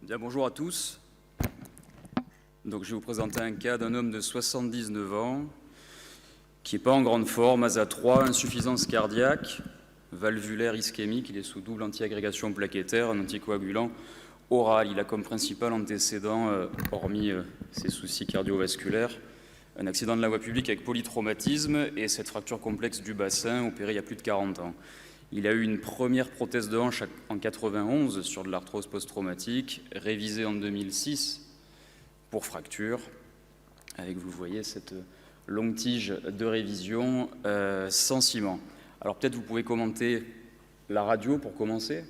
Bien, bonjour à tous. Donc, je vais vous présenter un cas d'un homme de 79 ans qui n'est pas en grande forme, ASA 3, insuffisance cardiaque, valvulaire ischémique, il est sous double antiagrégation plaquettaire, un anticoagulant oral. Il a comme principal antécédent, hormis ses soucis cardiovasculaires, un accident de la voie publique avec polytraumatisme et cette fracture complexe du bassin opérée il y a plus de 40 ans. Il a eu une première prothèse de hanche en 91 sur de l'arthrose post-traumatique, révisée en 2006 pour fracture, avec, vous voyez, cette longue tige de révision sans ciment. Alors peut-être vous pouvez commenter la radio pour commencer.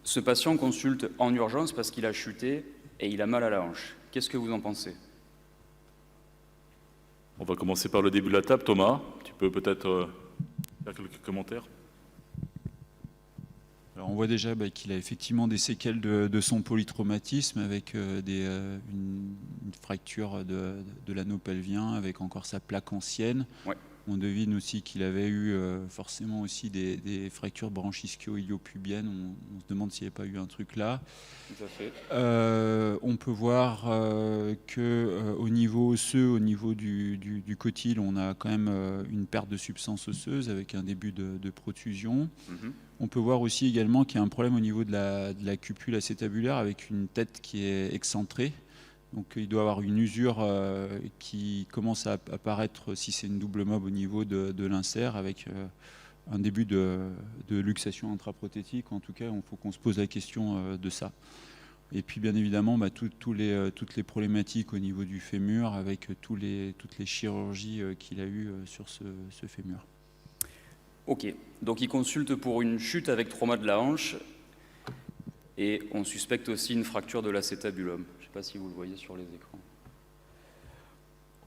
Ce patient consulte en urgence parce qu'il a chuté et il a mal à la hanche. Qu'est-ce que vous en pensez? On va commencer par le début de la table. Thomas, tu peux peut-être faire quelques commentaires? Alors on voit déjà qu'il a effectivement des séquelles de son polytraumatisme avec une fracture de l'anneau pelvien avec encore sa plaque ancienne. Ouais. On devine aussi qu'il avait eu forcément aussi des fractures branchischio-iliopubiennes. On se demande s'il n'y avait pas eu un truc là. Tout à fait. On peut voir qu'au niveau osseux, au niveau du cotyle, on a quand même une perte de substance osseuse avec un début de protrusion. Mm-hmm. On peut voir aussi également qu'il y a un problème au niveau de la cupule acétabulaire avec une tête qui est excentrée. Donc il doit avoir une usure qui commence à apparaître si c'est une double mob au niveau de l'insert avec un début de luxation intraprothétique. En tout cas, il faut qu'on se pose la question de ça. Et puis bien évidemment, toutes les problématiques au niveau du fémur avec toutes les chirurgies qu'il a eues sur ce fémur. Ok, donc il consulte pour une chute avec trauma de la hanche et on suspecte aussi une fracture de l'acétabulum. Je ne sais pas si vous le voyez sur les écrans.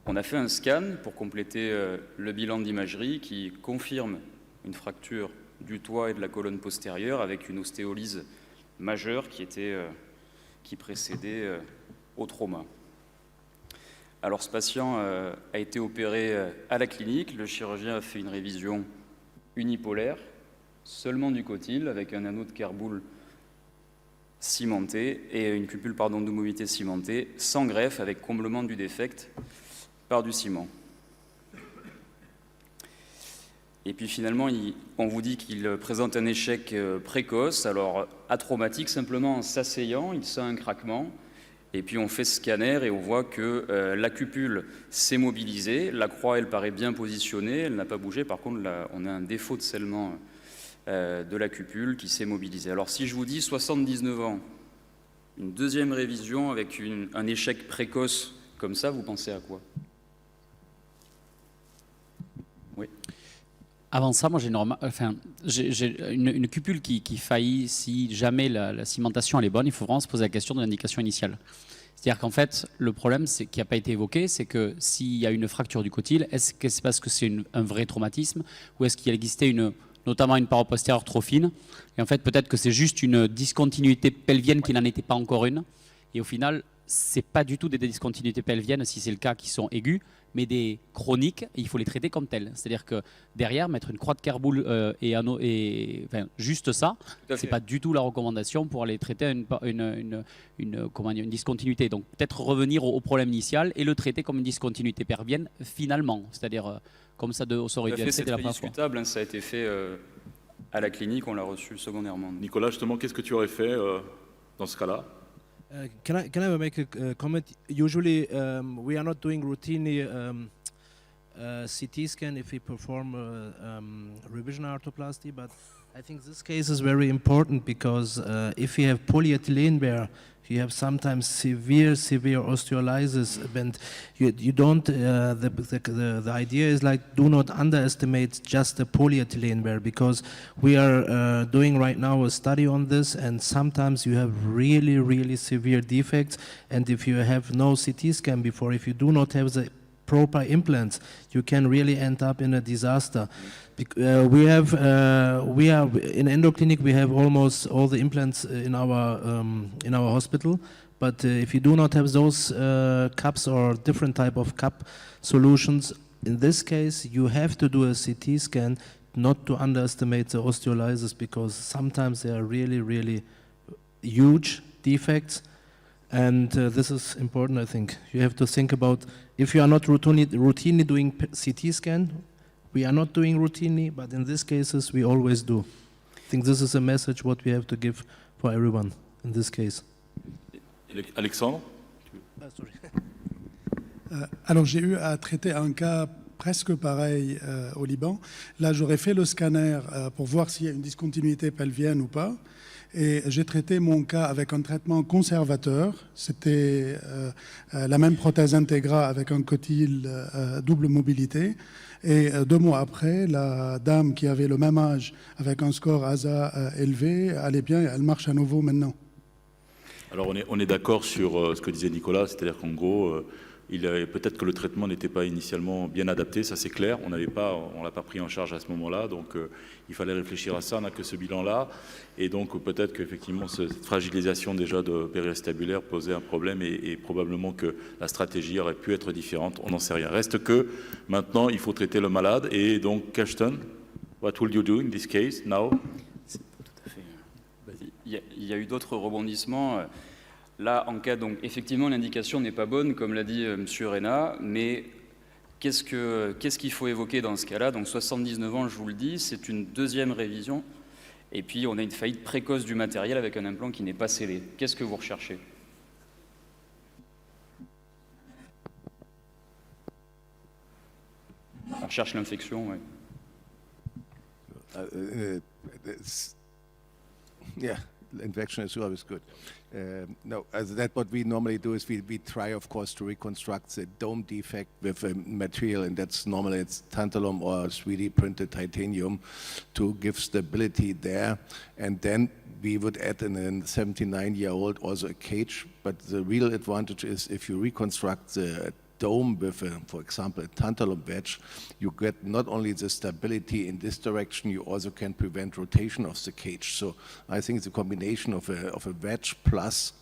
On a fait un scan pour compléter le bilan d'imagerie qui confirme une fracture du toit et de la colonne postérieure avec une ostéolyse majeure qui précédait au trauma. Alors ce patient a été opéré à la clinique. Le chirurgien a fait une révision unipolaire, seulement du cotyle, avec un anneau de Kerboul cimenté et une cupule de mobilité cimentée, sans greffe, avec comblement du défect par du ciment. Et puis finalement, on vous dit qu'il présente un échec précoce, alors atraumatique, simplement en s'asseyant, il sent un craquement, et puis on fait ce scanner et on voit que la cupule s'est mobilisée, la croix elle paraît bien positionnée, elle n'a pas bougé, par contre là, on a un défaut de scellement de la cupule qui s'est mobilisée. Alors si je vous dis 79 ans, une deuxième révision avec un échec précoce comme ça, vous pensez à quoi? Oui. Avant ça, moi j'ai une cupule qui faillit si jamais la cimentation elle est bonne. Il faut vraiment se poser la question de l'indication initiale. C'est-à-dire qu'en fait, le problème qui n'a pas été évoqué, c'est que s'il y a une fracture du cotyle, est-ce que c'est parce que c'est un vrai traumatisme ou est-ce qu'il existait notamment une paroi postérieure trop fine? Et en fait, peut-être que c'est juste une discontinuité pelvienne qui n'en était pas encore une. Et au final, c'est pas du tout des discontinuités pelviennes, si c'est le cas, qui sont aiguës, mais des chroniques, et il faut les traiter comme telles. C'est-à-dire que derrière, mettre une croix de Kerboul juste ça, c'est pas du tout la recommandation pour aller traiter une discontinuité. Donc peut-être revenir au problème initial et le traiter comme une discontinuité pelvienne finalement. C'est-à-dire comme ça aurait dû être traité la première fois. C'est discutable, hein, ça a été fait à la clinique, on l'a reçu secondairement. Nicolas, justement, qu'est-ce que tu aurais fait dans ce cas-là? Can I make a comment? Usually, we are not doing routinely CT scan if we perform revision arthroplasty, but I think this case is very important because if you have polyethylene wear, you have sometimes severe osteolysis, and you don't. The idea is like do not underestimate just the polyethylene wear because we are doing right now a study on this, and sometimes you have really severe defects, and if you have no CT scan before, if you do not have the proper implants, you can really end up in a disaster. We are in EndoClinic. We have almost all the implants in our hospital. But if you do not have those cups or different type of cup solutions, in this case you have to do a CT scan, not to underestimate the osteolysis because sometimes they are really huge defects. And this is important, I think. You have to think about, if you are not routinely doing CT scan, we are not doing routinely, but in these cases, we always do. I think this is a message what we have to give for everyone in this case. Alexandre? Sorry. Alors j'ai eu à traiter un cas presque pareil au Liban. Là, j'aurais fait le scanner pour voir s'il y a une discontinuité pelvienne ou pas. Et j'ai traité mon cas avec un traitement conservateur. C'était la même prothèse Integra avec un cotyle double mobilité. Et 2 mois après, la dame qui avait le même âge avec un score ASA élevé allait bien et elle marche à nouveau maintenant. Alors on est d'accord sur ce que disait Nicolas, c'est-à-dire qu'en gros, peut-être que le traitement n'était pas initialement bien adapté, ça c'est clair, on ne l'a pas pris en charge à ce moment-là, donc il fallait réfléchir à ça, on n'a que ce bilan-là, et donc peut-être qu'effectivement cette fragilisation déjà de périacétabulaire posait un problème, et probablement que la stratégie aurait pu être différente, on n'en sait rien. Reste que maintenant il faut traiter le malade, et donc Kirsten, what will you do in this case now? Il y a eu d'autres rebondissements. Là, en cas, donc, effectivement, l'indication n'est pas bonne, comme l'a dit M. Reyna, mais qu'est-ce qu'il faut évoquer dans ce cas-là? Donc 79 ans, je vous le dis, c'est une deuxième révision, et puis on a une faillite précoce du matériel avec un implant qui n'est pas scellé. Qu'est-ce que vous recherchez? On recherche l'infection, oui. Yeah, infection is always good. No, that's what we normally do is we try, of course, to reconstruct the dome defect with a material, and that's normally it's tantalum or 3D printed titanium to give stability there. And then we would add in a 79-year-old also a cage. But the real advantage is if you reconstruct the dome with, for example, a tantalum wedge, you get not only the stability in this direction, you also can prevent rotation of the cage. So I think it's a combination of a wedge plus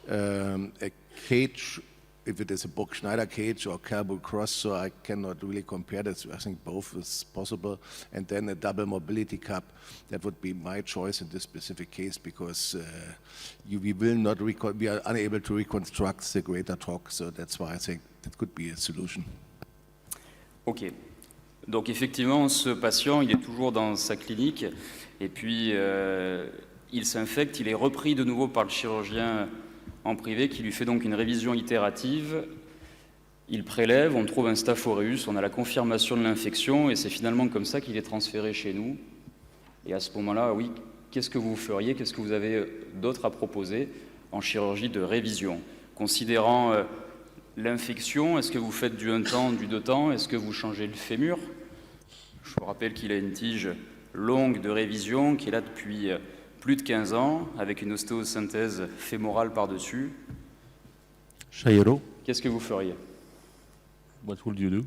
a cage, if it is a Burg Schneider cage or Calbu Cross, so I cannot really compare this. I think both is possible. And then a double mobility cup, that would be my choice in this specific case, because we are unable to reconstruct the greater torque, so that's why I think that could be a solution. Ok. Donc effectivement, ce patient, il est toujours dans sa clinique, et puis il s'infecte, il est repris de nouveau par le chirurgien en privé, qui lui fait donc une révision itérative. Il prélève, on trouve un Staph aureus, on a la confirmation de l'infection, et c'est finalement comme ça qu'il est transféré chez nous. Et à ce moment-là, oui, qu'est-ce que vous feriez? Qu'est-ce que vous avez d'autre à proposer en chirurgie de révision? Considérant l'infection, est-ce que vous faites du 1 temps, du 2 temps? Est-ce que vous changez le fémur? Je vous rappelle qu'il a une tige longue de révision qui est là depuis plus de 15 ans, avec une ostéosynthèse fémorale par-dessus. Chaillero, Qu'est-ce que vous feriez? what will you do?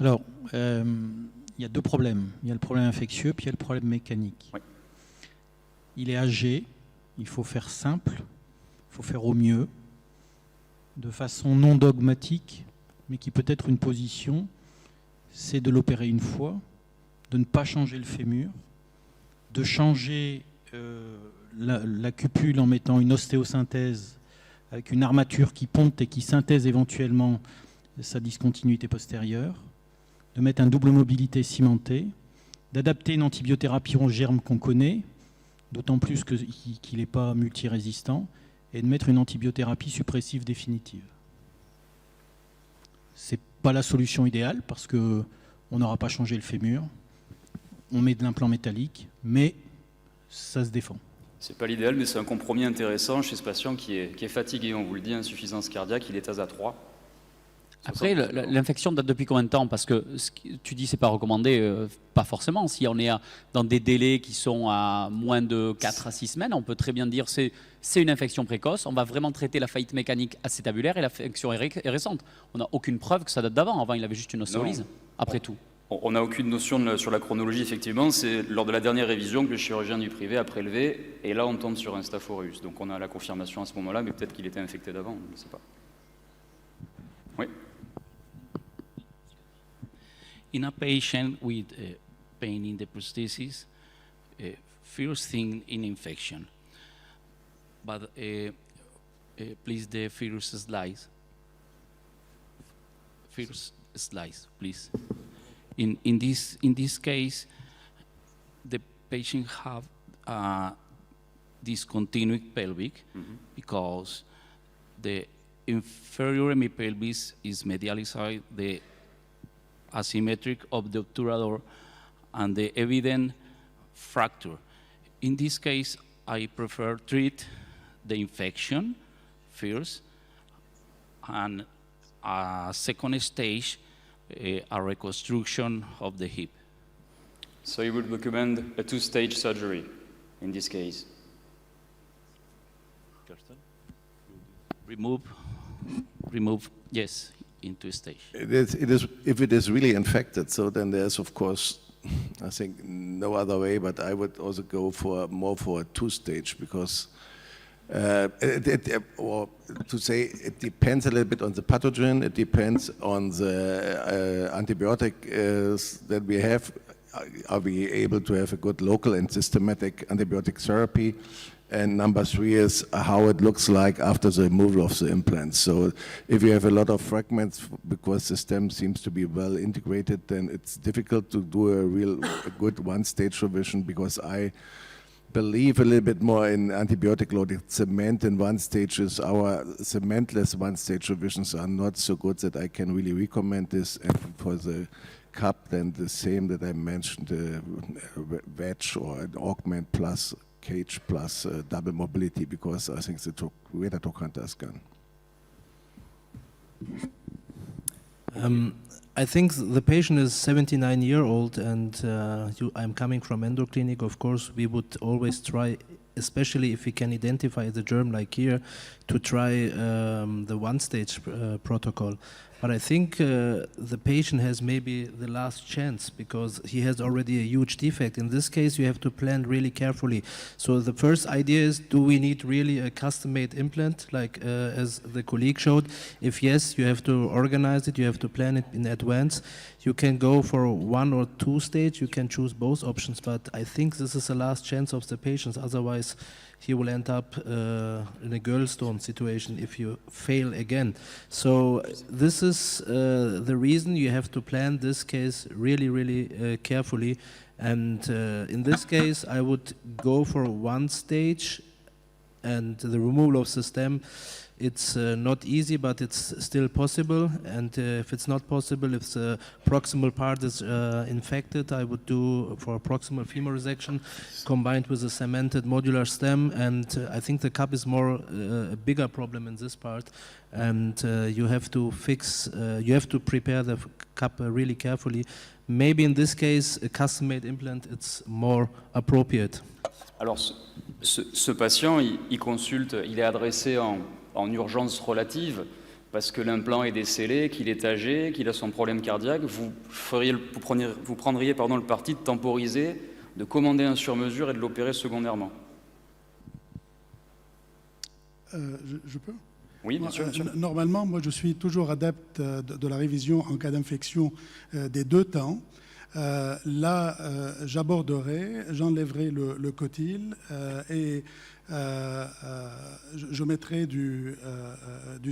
Alors, il y a 2 problèmes. Il y a le problème infectieux, puis il y a le problème mécanique. Oui. Il est âgé, il faut faire simple, il faut faire au mieux, de façon non dogmatique, mais qui peut être une position, c'est de l'opérer une fois, de ne pas changer le fémur, de changer la cupule en mettant une ostéosynthèse avec une armature qui ponte et qui synthèse éventuellement sa discontinuité postérieure, de mettre un double mobilité cimenté, d'adapter une antibiothérapie aux germes qu'on connaît, d'autant plus qu'il n'est pas multirésistant, et de mettre une antibiothérapie suppressive définitive. Ce n'est pas la solution idéale parce qu'on n'aura pas changé le fémur, on met de l'implant métallique, mais ça se défend. C'est pas l'idéal, mais c'est un compromis intéressant chez ce patient qui est fatigué, on vous le dit, insuffisance cardiaque, il est ASA 3. Après, l'infection date depuis combien de temps? Parce que tu dis c'est pas recommandé, pas forcément. Si on est dans des délais qui sont à moins de 4 à 6 semaines, on peut très bien dire c'est une infection précoce, on va vraiment traiter la faillite mécanique acétabulaire et l'infection est récente. On n'a aucune preuve que ça date d'avant. Avant, il avait juste une ostéolyse, après tout. On n'a aucune notion sur la chronologie, effectivement. C'est lors de la dernière révision que le chirurgien du privé a prélevé, et là on tombe sur un Staph aureus. Donc on a la confirmation à ce moment-là, mais peut-être qu'il était infecté d'avant, je ne sais pas. Oui. In a patient with pain in the prosthesis, first thing in infection, but please the first slide. First slide, please. In this case, the patient have discontinued pelvic because the inferior hemipelvis is medialized, the asymmetric obturador, and the evident fracture. In this case, I prefer treat the infection first, and a second stage, a reconstruction of the hip. So you would recommend a two-stage surgery in this case? Remove, yes, into stage. It is, if it is really infected, so then there's, of course, I think no other way, but I would also go for more for a two-stage, because or to say it depends a little bit on the pathogen, it depends on the antibiotic that we have. Are we able to have a good local and systematic antibiotic therapy? And number three is how it looks like after the removal of the implants. So if you have a lot of fragments, because the stem seems to be well integrated, then it's difficult to do a good one-stage revision, because I believe a little bit more in antibiotic-loaded cement in one stages. Our cementless one-stage revisions are not so good that I can really recommend this. And for the cup, then the same that I mentioned, wedge or an augment plus cage plus double mobility, because I think the Reda Trochanter is gone. I think the patient is 79-year-old, and I'm coming from Endoclinic. Of course, we would always try, especially if we can identify the germ like here, to try the one-stage protocol. But I think the patient has maybe the last chance, because he has already a huge defect. In this case, you have to plan really carefully. So the first idea is, do we need really a custom-made implant, like as the colleague showed? If yes, you have to organize it, you have to plan it in advance. You can go for one or two stage, you can choose both options, but I think this is the last chance of the patients. Otherwise, he will end up in a gallstone situation if you fail again. So this is the reason you have to plan this case really, really carefully. And in this case, I would go for one stage, and the removal of the stem. It's not easy, but it's still possible. And if it's not possible, if the proximal part is infected, I would do for proximal femur resection combined with a cemented modular stem. And I think the cup is more a bigger problem in this part. And you have to fix, you have to prepare the cup really carefully. Maybe in this case, a custom-made implant, it's more appropriate. Alors, ce patient, il consulte, il est adressé en urgence relative parce que l'implant est décellé, qu'il est âgé, qu'il a son problème cardiaque. Vous prendriez le parti de temporiser, de commander un sur-mesure et de l'opérer secondairement. Je peux ? Oui, bien sûr. Normalement, moi, je suis toujours adepte de la révision en cas d'infection des deux temps. Là, j'enlèverai le cotyl et je mettrai du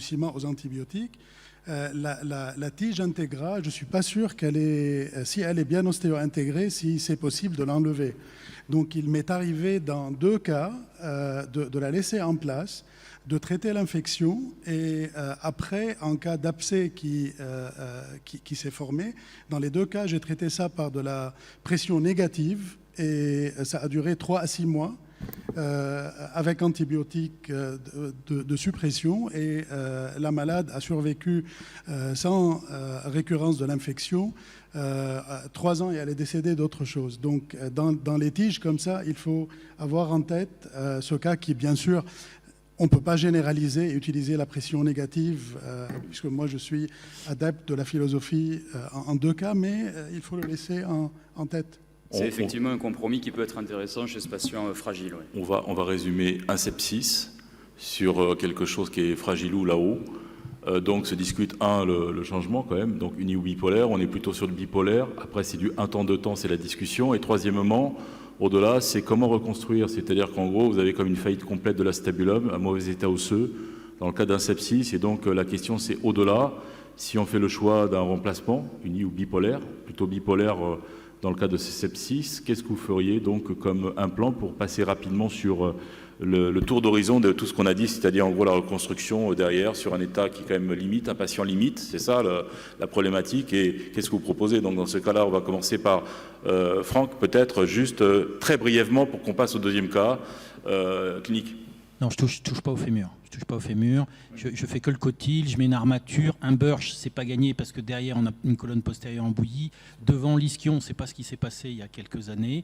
ciment aux antibiotiques. La tige intégrale, je ne suis pas sûr si elle est bien ostéo-intégrée, si c'est possible de l'enlever. Donc il m'est arrivé dans deux cas de la laisser en place, de traiter l'infection, et après, en cas d'abcès qui s'est formé, dans les deux cas, j'ai traité ça par de la pression négative, et ça a duré 3 à 6 mois. Avec antibiotiques de suppression, et la malade a survécu sans récurrence de l'infection 3 ans, et elle est décédée d'autre chose. Donc dans les tiges comme ça, il faut avoir en tête ce cas qui, bien sûr, on ne peut pas généraliser et utiliser la pression négative, puisque moi je suis adepte de la philosophie en deux cas, mais il faut le laisser en tête. C'est effectivement un compromis qui peut être intéressant chez ce patient fragile. Ouais. On va résumer un sepsis sur quelque chose qui est fragile ou là-haut. Donc se discute, le changement quand même, donc uni ou bipolaire, on est plutôt sur le bipolaire, après c'est du 1 temps, 2 temps, c'est la discussion, et troisièmement, au-delà, c'est comment reconstruire, c'est-à-dire qu'en gros, vous avez comme une faillite complète de l'acétabulum, un mauvais état osseux, dans le cas d'un sepsis, et donc la question c'est au-delà, si on fait le choix d'un remplacement, uni ou bipolaire, plutôt bipolaire dans le cas de ces sepsis, qu'est-ce que vous feriez donc comme implant pour passer rapidement sur le tour d'horizon de tout ce qu'on a dit, c'est-à-dire en gros la reconstruction derrière sur un état qui est quand même limite, un patient limite, c'est ça la problématique, et qu'est-ce que vous proposez? Donc dans ce cas-là, on va commencer par Franck, peut-être juste très brièvement pour qu'on passe au deuxième cas clinique. Non, je touche pas au fémur. Je touche pas au fémur. Je fais que le cotyle, je mets une armature, un Burch, c'est pas gagné parce que derrière on a une colonne postérieure en bouillie. Devant l'ischio, on ne sait pas ce qui s'est passé il y a quelques années.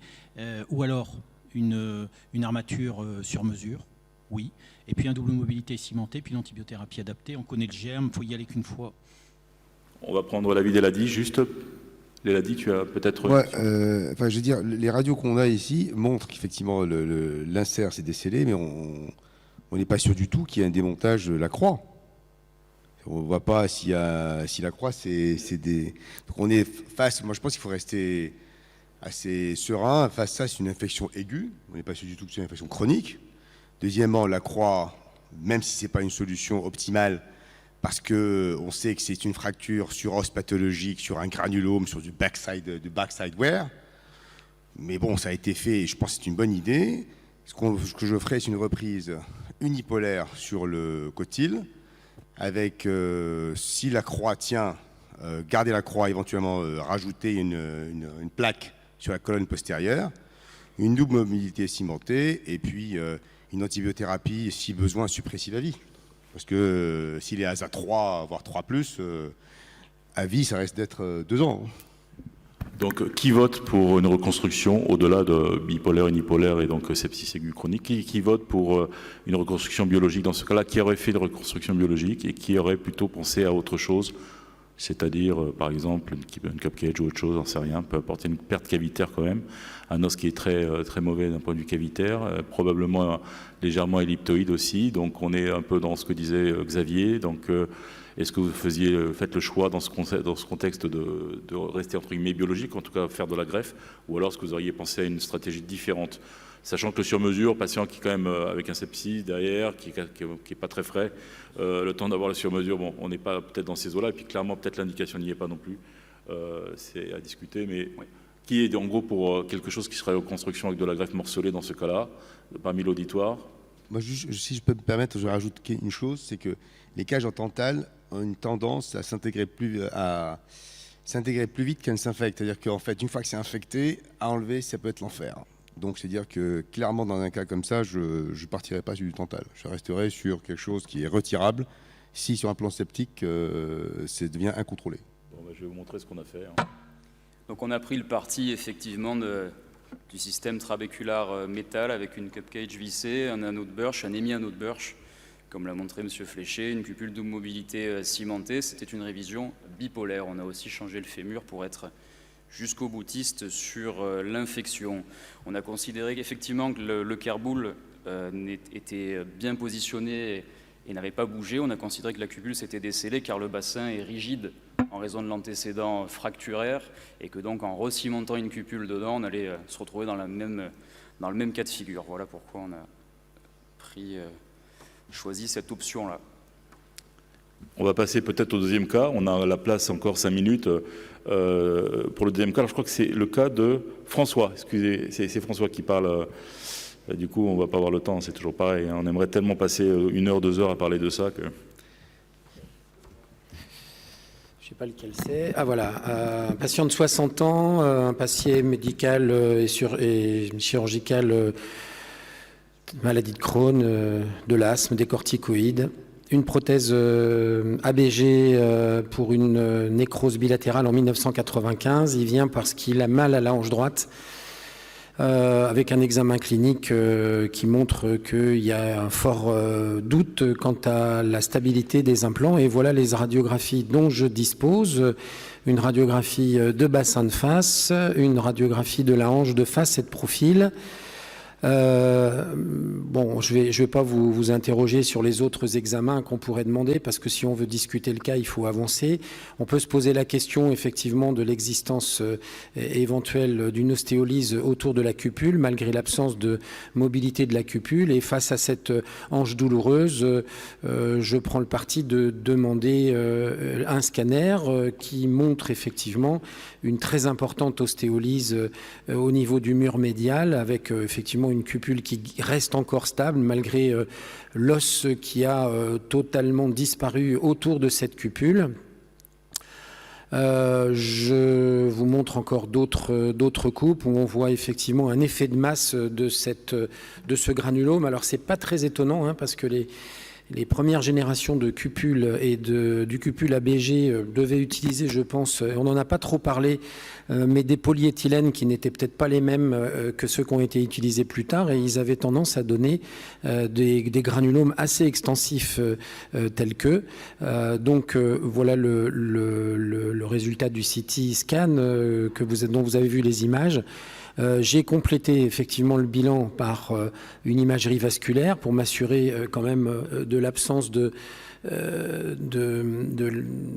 Ou alors une armature sur mesure, oui. Et puis un double mobilité cimenté, puis l'antibiothérapie adaptée. On connaît le germe, il faut y aller qu'une fois. On va prendre l'avis d'Eladi, juste. Eladi, tu as peut-être... Ouais, je veux dire, les radios qu'on a ici montrent qu'effectivement l'insert s'est décellé, mais on n'est pas sûr du tout qu'il y ait un démontage de la croix. On ne voit pas si la croix, c'est des... Donc on est face... Moi, je pense qu'il faut rester assez serein. Face à ça, c'est une infection aiguë. On n'est pas sûr du tout que c'est une infection chronique. Deuxièmement, la croix, même si ce n'est pas une solution optimale, parce qu'on sait que c'est une fracture sur os pathologique, sur un granulome, sur du backside wear. Mais bon, ça a été fait et je pense que c'est une bonne idée. Ce que je ferai, c'est une reprise unipolaire sur le cotyle, avec, si la croix tient, garder la croix, éventuellement rajouter une plaque sur la colonne postérieure, une double mobilité cimentée, et puis une antibiothérapie, si besoin, suppressive à vie. Parce que s'il est à 3, voire 3+, à vie, ça reste d'être 2 ans. Donc, qui vote pour une reconstruction au-delà de bipolaire, unipolaire et donc sepsis aiguë chronique? Qui vote pour une reconstruction biologique dans ce cas-là? Qui aurait fait une reconstruction biologique et qui aurait plutôt pensé à autre chose? C'est-à-dire, par exemple, une cup cage ou autre chose, j'en sais rien, peut apporter une perte cavitaire quand même, un os qui est très, très mauvais d'un point de vue cavitaire, probablement légèrement elliptoïde aussi, donc on est un peu dans ce que disait Xavier, donc est-ce que vous faites le choix dans ce contexte de rester entre guillemets biologique, en tout cas faire de la greffe, ou alors est-ce que vous auriez pensé à une stratégie différente? Sachant que le sur-mesure, patient qui est quand même avec un sepsis derrière, qui est pas très frais, le temps d'avoir le sur-mesure, bon, on n'est pas peut-être dans ces eaux-là, et puis clairement peut-être l'indication n'y est pas non plus, c'est à discuter, mais oui. Qui est en gros pour quelque chose qui serait en construction avec de la greffe morcelée dans ce cas-là, parmi l'auditoire? Moi, si je peux me permettre, je rajoute une chose, c'est que les cages en tantale ont une tendance à s'intégrer plus vite qu'elles ne s'infectent. C'est-à-dire qu'en fait, une fois que c'est infecté, à enlever, ça peut être l'enfer. Donc, c'est-à-dire que clairement, dans un cas comme ça, je ne partirai pas sur du tantal. Je resterai sur quelque chose qui est retirable si, sur un plan septique, ça devient incontrôlé. Bon, je vais vous montrer ce qu'on a fait. Hein. Donc, on a pris le parti, effectivement, du système trabéculaire métal avec une cup cage vissée, un anneau de Burch, un émi-anneau de Burch, comme l'a montré M. Fléché, une cupule double mobilité cimentée. C'était une révision bipolaire. On a aussi changé le fémur pour être jusqu'au boutiste sur l'infection. On a considéré qu'effectivement que le kerboule était bien positionné et n'avait pas bougé. On a considéré que la cupule s'était décellée car le bassin est rigide en raison de l'antécédent fracturaire et que donc en recimentant une cupule dedans, on allait se retrouver dans le même cas de figure. Voilà pourquoi on a choisi cette option-là. On va passer peut-être au deuxième cas. On a la place encore 5 minutes pour le deuxième cas. Alors, je crois que c'est le cas de François. Excusez, c'est François qui parle. Du coup, on ne va pas avoir le temps. C'est toujours pareil. On aimerait tellement passer 1 heure, 2 heures à parler de ça que... Je ne sais pas lequel c'est. Ah voilà, un patient de 60 ans, un patient médical et chirurgical, maladie de Crohn, de l'asthme, des corticoïdes, une prothèse ABG pour une nécrose bilatérale en 1995. Il vient parce qu'il a mal à la hanche droite, avec un examen clinique qui montre qu'il y a un fort doute quant à la stabilité des implants. Et voilà les radiographies dont je dispose. Une radiographie de bassin de face, une radiographie de la hanche de face et de profil, Bon, je vais pas vous interroger sur les autres examens qu'on pourrait demander, parce que si on veut discuter le cas, il faut avancer. On peut se poser la question, effectivement, de l'existence éventuelle d'une ostéolyse autour de la cupule, malgré l'absence de mobilité de la cupule. Et face à cette hanche douloureuse, je prends le parti de demander un scanner qui montre effectivement une très importante ostéolyse au niveau du mur médial, avec effectivement une cupule qui reste encore stable malgré l'os qui a totalement disparu autour de cette cupule. Je vous montre encore d'autres coupes où on voit effectivement un effet de masse de ce granulome. Alors c'est pas très étonnant, hein, parce que les premières générations de cupules et du cupule ABG devaient utiliser, je pense, on n'en a pas trop parlé, mais des polyéthylènes qui n'étaient peut-être pas les mêmes que ceux qui ont été utilisés plus tard, et ils avaient tendance à donner des granulomes assez extensifs tels que. Donc voilà le résultat du CT scan dont vous avez vu les images. J'ai complété effectivement le bilan par une imagerie vasculaire pour m'assurer quand même de l'absence de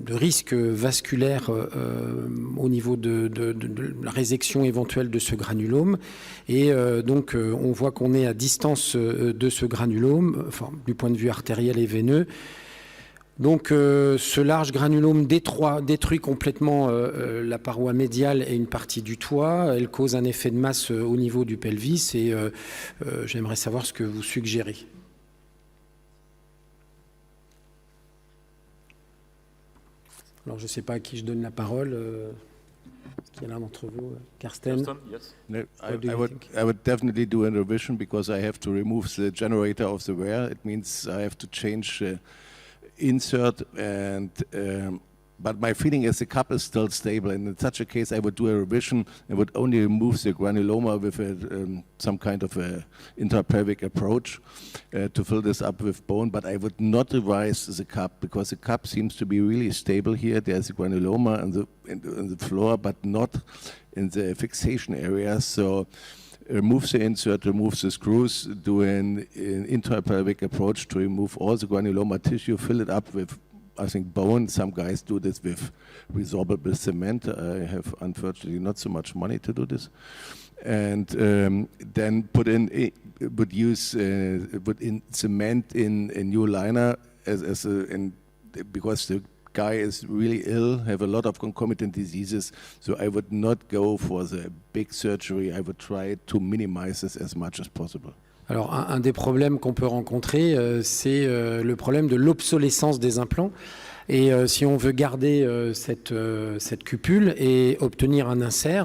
risque vasculaire au niveau de la résection éventuelle de ce granulome. Et donc on voit qu'on est à distance de ce granulome, enfin, du point de vue artériel et veineux. Donc ce large granulome détruit complètement la paroi médiale et une partie du toit. Elle cause un effet de masse au niveau du pelvis, et j'aimerais savoir ce que vous suggérez. Alors je ne sais pas à qui je donne la parole. Est-ce qu'il y en a d'entre vous? Karsten? Yes. No, I would definitely do a revision, because I have to remove the generator of the wear. It means I have to change insert, and but my feeling is the cup is still stable, and in such a case I would do a revision and would only remove the granuloma with some kind of a intrapelvic approach to fill this up with bone, but I would not revise the cup, because the cup seems to be really stable here. There's a granuloma in the floor, but not in the fixation area. So remove the insert, remove the screws, do an intrapelvic approach to remove all the granuloma tissue, fill it up with, I think, bone. Some guys do this with resorbable cement. I have unfortunately not so much money to do this. And then put in cement in a new liner because the guy is really ill, have a lot of concomitant diseases, so I would not go for the big surgery. I would try to minimize this as much as possible. Alors un des problèmes qu'on peut rencontrer, c'est le problème de l'obsolescence des implants. Et si on veut garder cette cupule et obtenir un insert,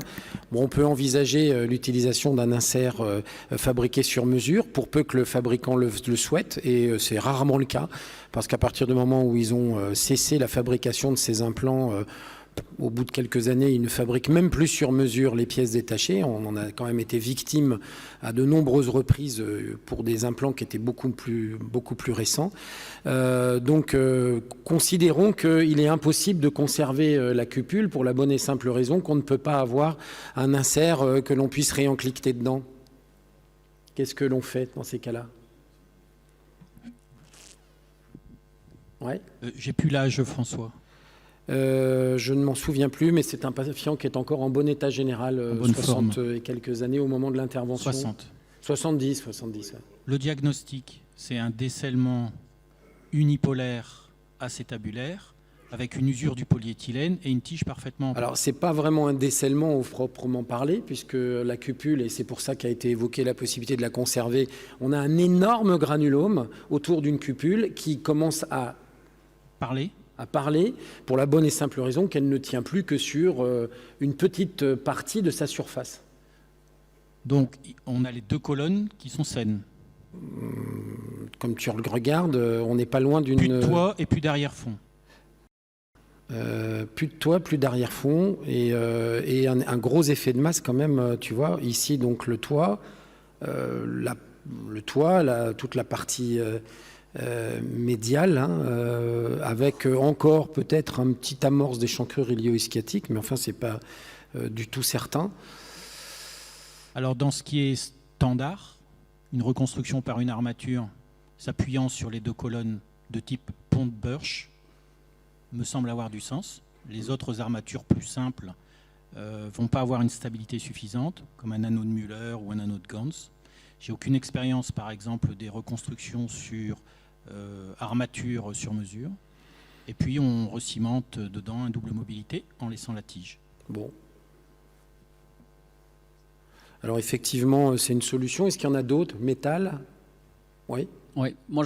bon, on peut envisager l'utilisation d'un insert fabriqué sur mesure, pour peu que le fabricant le souhaite, et c'est rarement le cas, parce qu'à partir du moment où ils ont cessé la fabrication de ces implants, au bout de quelques années, ils ne fabriquent même plus sur mesure les pièces détachées. On en a quand même été victime à de nombreuses reprises pour des implants qui étaient beaucoup plus récents. Donc, considérons qu'il est impossible de conserver la cupule pour la bonne et simple raison qu'on ne peut pas avoir un insert que l'on puisse réencliqueter dedans. Qu'est-ce que l'on fait dans ces cas-là? Ouais. J'ai plus l'âge, François. Je ne m'en souviens plus, mais c'est un patient qui est encore en bon état général, 60 forme. Et quelques années au moment de l'intervention. 70. Ouais. Le diagnostic, c'est un décèlement unipolaire acétabulaire avec une usure du polyéthylène et une tige parfaitement en place. Alors, ce n'est pas vraiment un décèlement au proprement parler, puisque la cupule, et c'est pour ça qu'a été évoquée la possibilité de la conserver, on a un énorme granulome autour d'une cupule qui commence à parler, pour la bonne et simple raison qu'elle ne tient plus que sur une petite partie de sa surface. Donc, on a les deux colonnes qui sont saines. Comme tu le regardes, on n'est pas loin d'une... Plus de toit et plus d'arrière-fond. Plus de toit, plus d'arrière-fond, et un gros effet de masse quand même, tu vois. Ici, donc, le toit, toute la partie... médial, avec encore peut-être un petit amorce d'échancrure ilio-ischiatique, mais enfin c'est pas du tout certain. Alors dans ce qui est standard, une reconstruction par une armature s'appuyant sur les deux colonnes de type pont de Birch me semble avoir du sens. Les autres armatures plus simples vont pas avoir une stabilité suffisante, comme un anneau de Müller ou un anneau de Gans. J'ai aucune expérience, par exemple, des reconstructions sur armature sur mesure. Et puis, on recimente dedans un double mobilité en laissant la tige. Bon. Alors, effectivement, c'est une solution. Est-ce qu'il y en a d'autres? Métal? Oui. Oui, moi,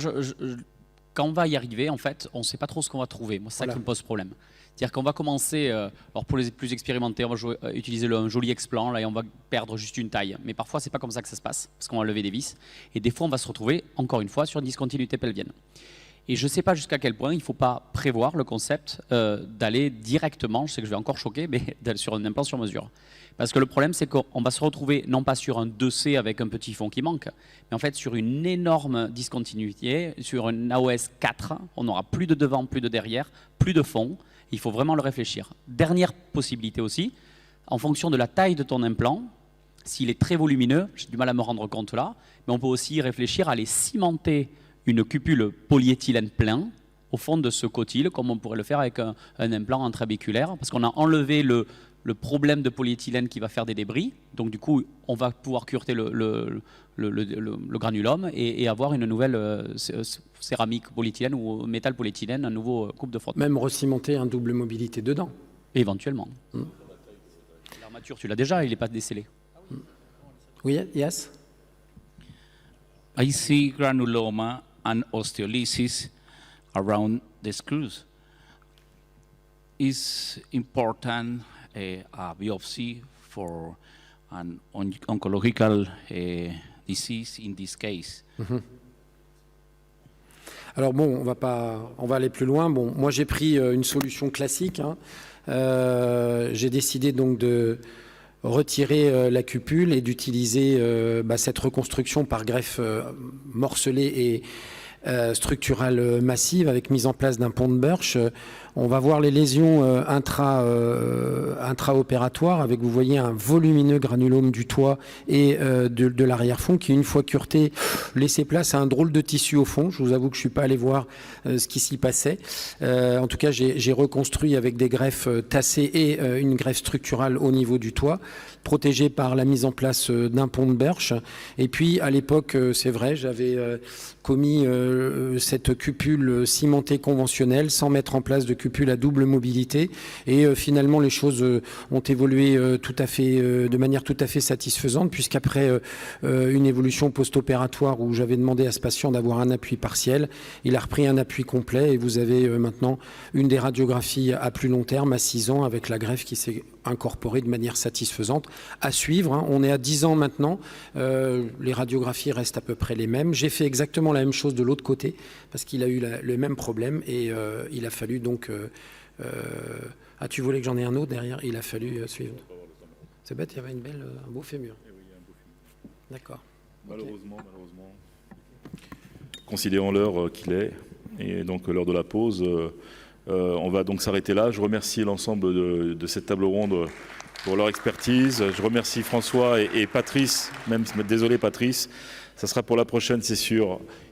quand on va y arriver, en fait, on ne sait pas trop ce qu'on va trouver. Moi, c'est ça qui me pose problème. C'est-à-dire qu'on va commencer, alors pour les plus expérimentés, on va utiliser un joli explant, là, et on va perdre juste une taille. Mais parfois, c'est pas comme ça que ça se passe, parce qu'on va lever des vis. Et des fois, on va se retrouver, encore une fois, sur une discontinuité pelvienne. Et je ne sais pas jusqu'à quel point il ne faut pas prévoir le concept d'aller directement, je sais que je vais encore choquer, mais d'aller sur un implant sur mesure. Parce que le problème, c'est qu'on va se retrouver non pas sur un 2C avec un petit fond qui manque, mais en fait sur une énorme discontinuité, sur un AOS 4, on n'aura plus de devant, plus de derrière, plus de fond. Il faut vraiment le réfléchir. Dernière possibilité aussi, en fonction de la taille de ton implant, s'il est très volumineux, j'ai du mal à me rendre compte là, mais on peut aussi réfléchir à aller cimenter une cupule polyéthylène plein au fond de ce cotyle, comme on pourrait le faire avec un implant intrabéculaire, parce qu'on a enlevé le problème de polyéthylène qui va faire des débris. Donc du coup, on va pouvoir cureter le granulome et avoir une nouvelle céramique polyéthylène ou métal polyéthylène, un nouveau coupe de frottement. Même recimenter un double mobilité dedans. Éventuellement. L'armature, tu l'as déjà, il n'est pas décellé. Oui, yes. I see granuloma and osteolysis around the screws. Is important a biopsy for an oncological disease in this case? Alors bon, on va aller plus loin. Bon, moi j'ai pris une solution classique. J'ai décidé donc de retirer la cupule et d'utiliser cette reconstruction par greffe morcelée et structurale massive avec mise en place d'un pont de Birch. On va voir les lésions intra-opératoires avec, vous voyez, un volumineux granulome du toit et de l'arrière-fond qui, une fois cureté, laissait place à un drôle de tissu au fond. Je vous avoue que je ne suis pas allé voir ce qui s'y passait. En tout cas, j'ai reconstruit avec des greffes tassées et une greffe structurale au niveau du toit, protégée par la mise en place d'un pont de Birch. Et puis, à l'époque, c'est vrai, j'avais commis cette cupule cimentée conventionnelle sans mettre en place de cupule à double mobilité. Et finalement, les choses ont évolué de manière tout à fait satisfaisante, puisqu'après une évolution post-opératoire où j'avais demandé à ce patient d'avoir un appui partiel, il a repris un appui complet et vous avez maintenant une des radiographies à plus long terme, à 6 ans, avec la greffe qui s'est incorporée de manière satisfaisante. À suivre, on est à 10 ans maintenant, les radiographies restent à peu près les mêmes. J'ai fait exactement la même chose de l'autre côté, parce qu'il a eu le même problème et il a fallu donc... tu voulais que j'en ai un autre derrière? Il a fallu suivre. C'est bête, il y avait un beau fémur. D'accord. Malheureusement. Considérons l'heure qu'il est, et donc l'heure de la pause. On va donc s'arrêter là. Je remercie l'ensemble de cette table ronde pour leur expertise. Je remercie François et Patrice, même désolé Patrice, ça sera pour la prochaine, c'est sûr.